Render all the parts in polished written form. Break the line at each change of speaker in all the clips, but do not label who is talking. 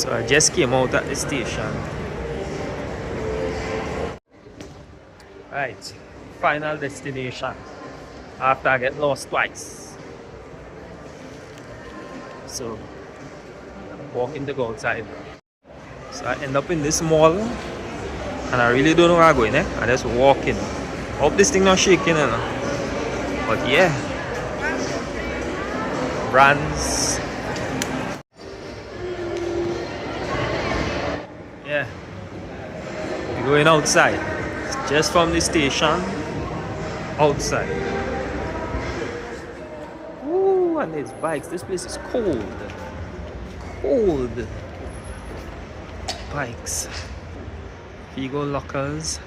So I just came out at the station. Right, final destination. After I get lost twice. So, I'm walking to go outside. So I end up in this mall. And I really don't know where I'm going, eh? I'm just walking. Hope this thing not shaking, you know. But yeah. Brands. Yeah. We're going outside. Just from the station. Outside. Ooh, and there's bikes. This place is cold. Cold. Bikes. Vigo lockers.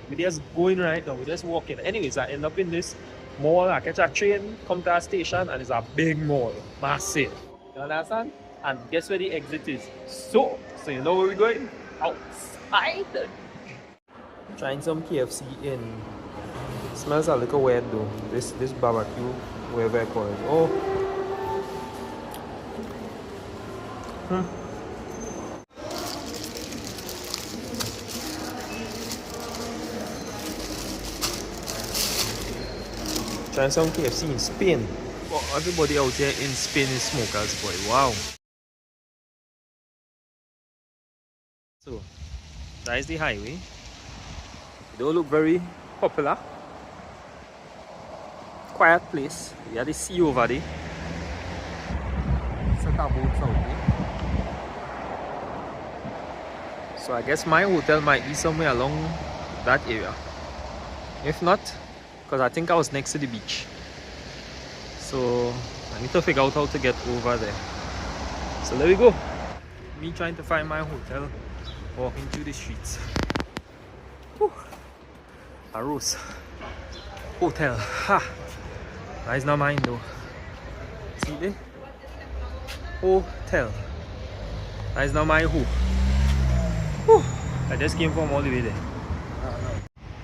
We're just going right now. We're just walking. Anyways, I end up in this mall. I catch a train, come to a station, and it's a big mall. Massive. You understand? And guess where the exit is? So you know where we're going? Outside. Trying some KFC in. It smells a little weird though. This barbecue, whatever I call it. Oh. Trying some KFC in Spain. Oh, everybody out there in Spain is smokers, boy. Wow. So, that is the highway. It don't look very popular. Quiet place. You have the sea over there. Set our boats out there. So I guess my hotel might be somewhere along that area. If not, because I think I was next to the beach. So I need to figure out how to get over there. So there we go. Me trying to find my hotel, walking through the streets. Whew. Arroz Hotel. Ha! That is not mine though. See there? Hotel. That is not my who. Whew. I just came from all the way there.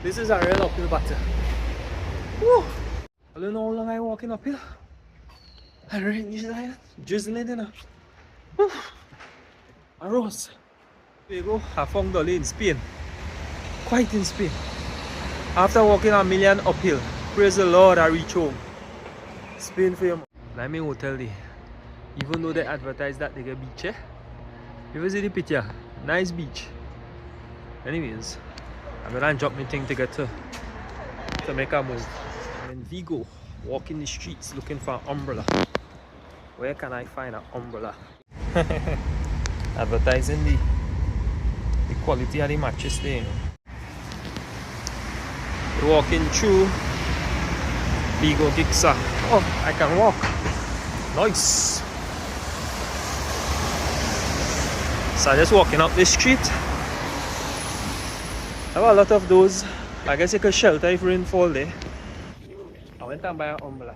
This is a real uphill battle. Whew. I don't know how long I'm walking uphill. I really drizzling in a Arroz. Vigo, I found Dolly in Spain. Quite in Spain. After walking a million uphill, praise the Lord, I reach home. Spain for you. I'm in hotel there. Even though they advertise that they get beach, eh? You see the picture? Nice beach. Anyways, I'm gonna drop my thing to get to make a move. I'm in Vigo, walking the streets looking for an umbrella. Where can I find an umbrella? Advertising the quality of the mattress there, you know. Walking through Vigo Gixa. Oh, I can walk. Nice. So I'm just walking up this street. I have a lot of those. I guess you could shelter if rain fall there. I went and buy an umbrella.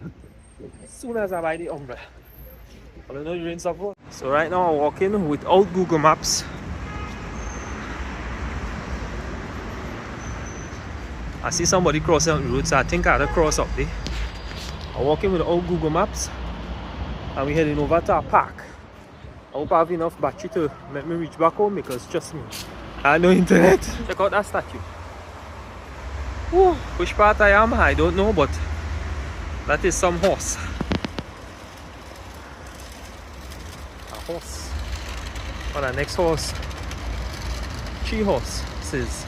As soon as I buy the umbrella, I don't know the rain support. So right now I'm walking without Google Maps. I see somebody crossing the road, so I think I had to cross up there. I'm walking without Google Maps. And we're heading over to a park. I hope I have enough battery to make me reach back home, because trust me, I have no internet. Check out that statue. Whew, which part I am, I don't know, but that is some horse. A horse. On the next horse. 3 horses.